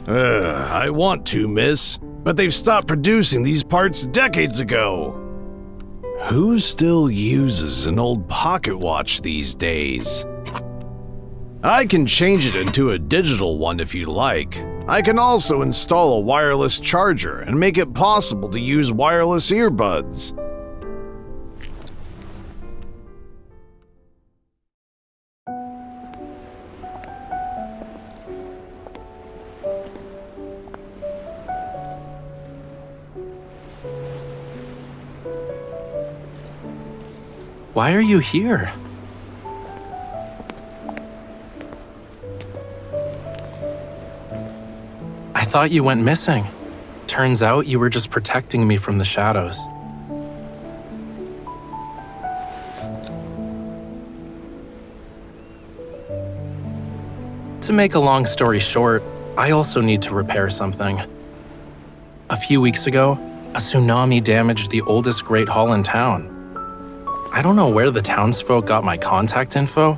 I want to, miss, but they've stopped producing these parts decades ago. Who still uses an old pocket watch these days? I can change it into a digital one if you like. I can also install a wireless charger and make it possible to use wireless earbuds. Why are you here? I thought you went missing. Turns out you were just protecting me from the shadows. To make a long story short, I also need to repair something. A few weeks ago, a tsunami damaged the oldest Great Hall in town. I don't know where the townsfolk got my contact info,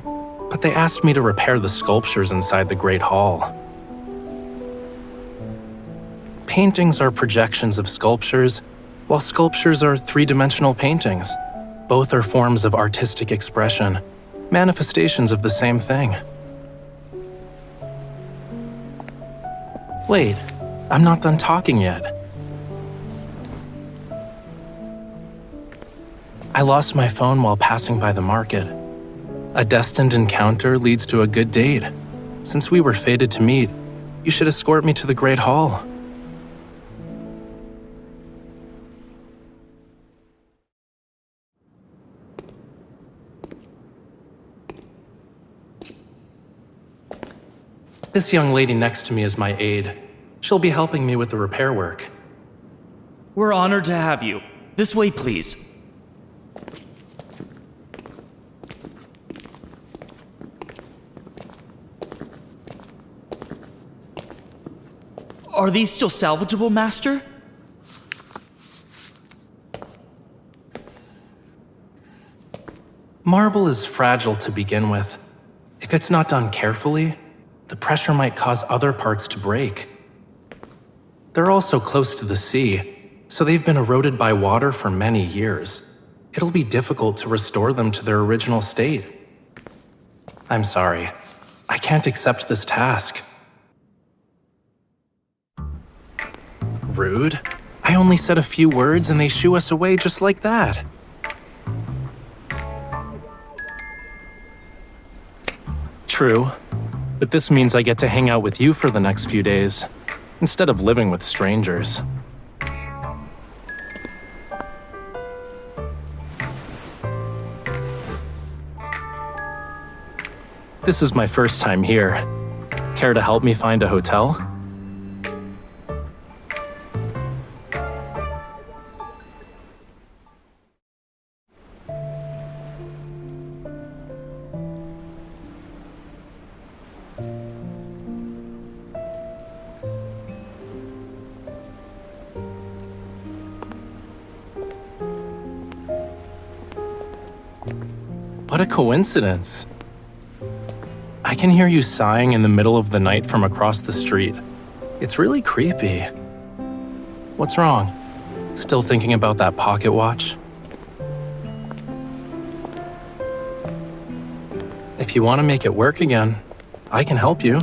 but they asked me to repair the sculptures inside the Great Hall. Paintings are projections of sculptures, while sculptures are three-dimensional paintings. Both are forms of artistic expression, manifestations of the same thing. Wait, I'm not done talking yet. I lost my phone while passing by the market. A destined encounter leads to a good date. Since we were fated to meet, you should escort me to the Great Hall. This young lady next to me is my aide. She'll be helping me with the repair work. We're honored to have you. This way, please. Are these still salvageable, Master? Marble is fragile to begin with. If it's not done carefully, the pressure might cause other parts to break. They're also close to the sea, so they've been eroded by water for many years. It'll be difficult to restore them to their original state. I'm sorry, I can't accept this task. Rude. I only said a few words and they shoo us away just like that. True, but this means I get to hang out with you for the next few days, instead of living with strangers. This is my first time here. Care to help me find a hotel? What a coincidence. I can hear you sighing in the middle of the night from across the street. It's really creepy. What's wrong? Still thinking about that pocket watch? If you want to make it work again, I can help you.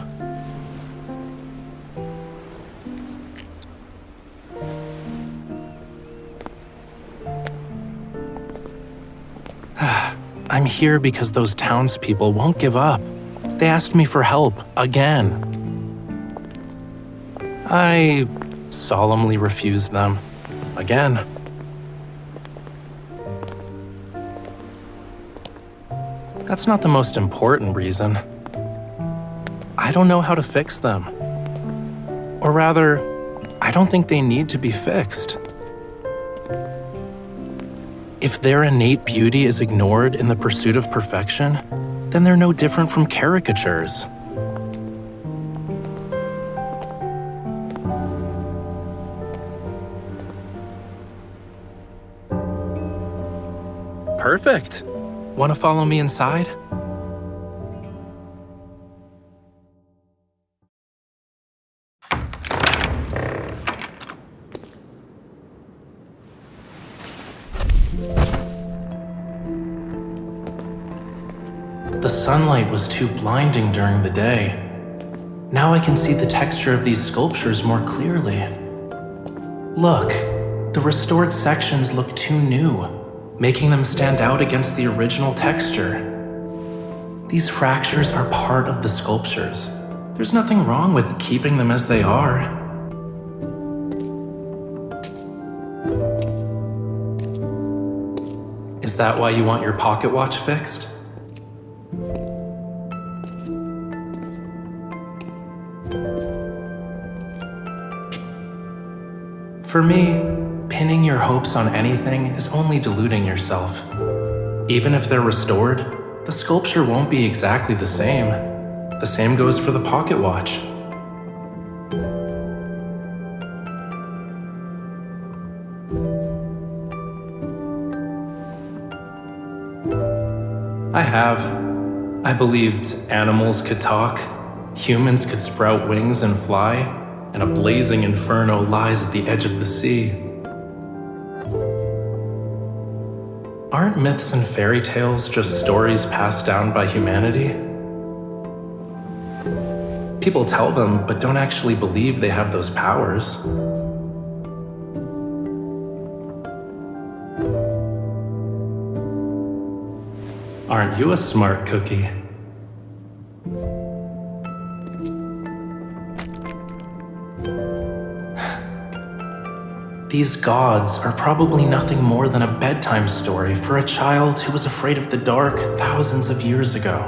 I'm here because those townspeople won't give up. They asked me for help, again. I solemnly refused them, again. That's not the most important reason. I don't know how to fix them. Or rather, I don't think they need to be fixed. If their innate beauty is ignored in the pursuit of perfection, then they're no different from caricatures. Perfect. Want to follow me inside? The sunlight was too blinding during the day. Now I can see the texture of these sculptures more clearly. Look, the restored sections look too new, making them stand out against the original texture. These fractures are part of the sculptures. There's nothing wrong with keeping them as they are. Is that why you want your pocket watch fixed? For me, pinning your hopes on anything is only deluding yourself. Even if they're restored, the sculpture won't be exactly the same. The same goes for the pocket watch. I believed animals could talk, humans could sprout wings and fly, and a blazing inferno lies at the edge of the sea. Aren't myths and fairy tales just stories passed down by humanity? People tell them, but don't actually believe they have those powers. Aren't you a smart cookie? These gods are probably nothing more than a bedtime story for a child who was afraid of the dark thousands of years ago.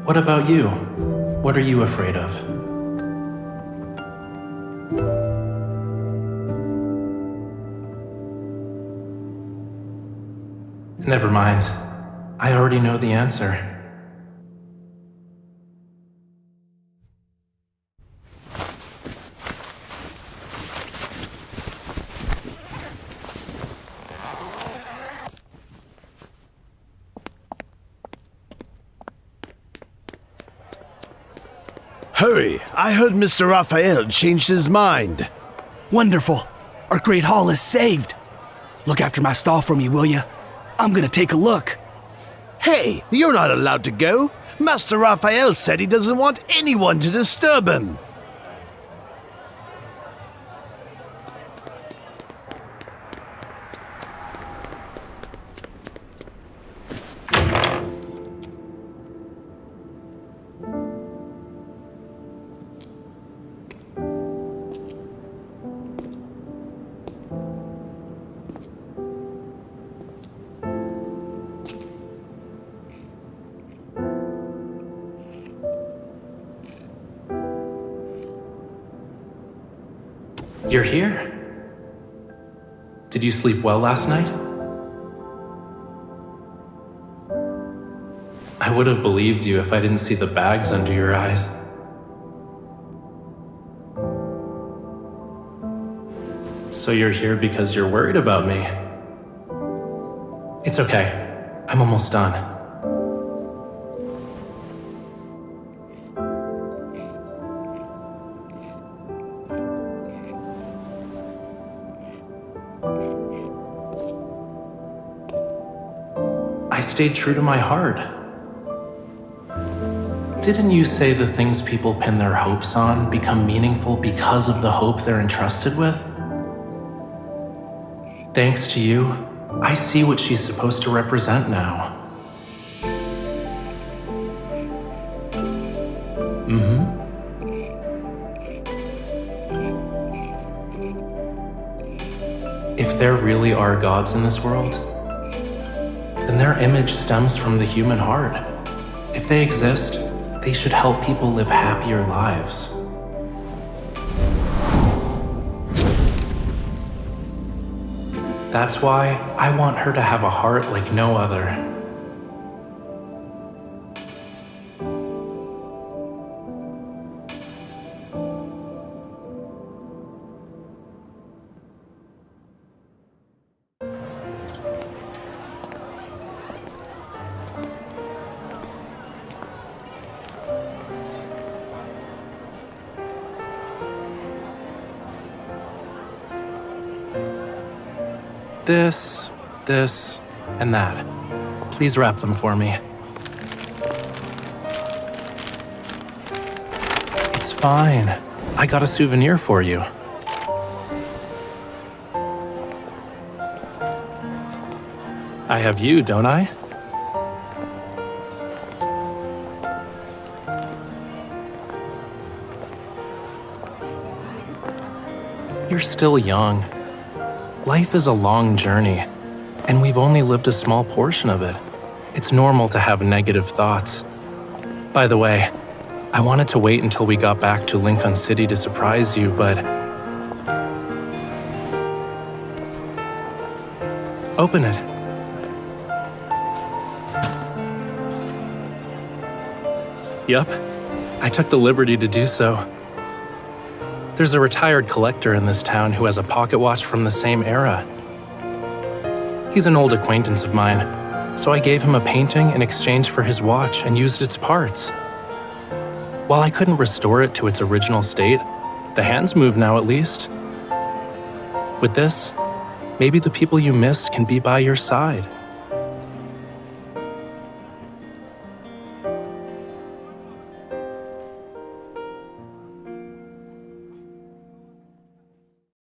What about you? What are you afraid of? Never mind. I already know the answer. Hurry! I heard Mr. Rafayel changed his mind. Wonderful. Our great hall is saved. Look after my stall for me, will ya? I'm gonna take a look. Hey, you're not allowed to go. Master Rafayel said he doesn't want anyone to disturb him. You're here? Did you sleep well last night? I would have believed you if I didn't see the bags under your eyes. So you're here because you're worried about me. It's okay. I'm almost done. I stayed true to my heart. Didn't you say the things people pin their hopes on become meaningful because of the hope they're entrusted with? Thanks to you, I see what she's supposed to represent now. If there really are gods in this world, then their image stems from the human heart. If they exist, they should help people live happier lives. That's why I want her to have a heart like no other. this, and that. Please wrap them for me. It's fine. I got a souvenir for you. I have you, don't I? You're still young. Life is a long journey, and we've only lived a small portion of it. It's normal to have negative thoughts. By the way, I wanted to wait until we got back to Lincoln City to surprise you, but... Open it. Yup, I took the liberty to do so. There's a retired collector in this town who has a pocket watch from the same era. He's an old acquaintance of mine, so I gave him a painting in exchange for his watch and used its parts. While I couldn't restore it to its original state, the hands move now at least. With this, maybe the people you miss can be by your side.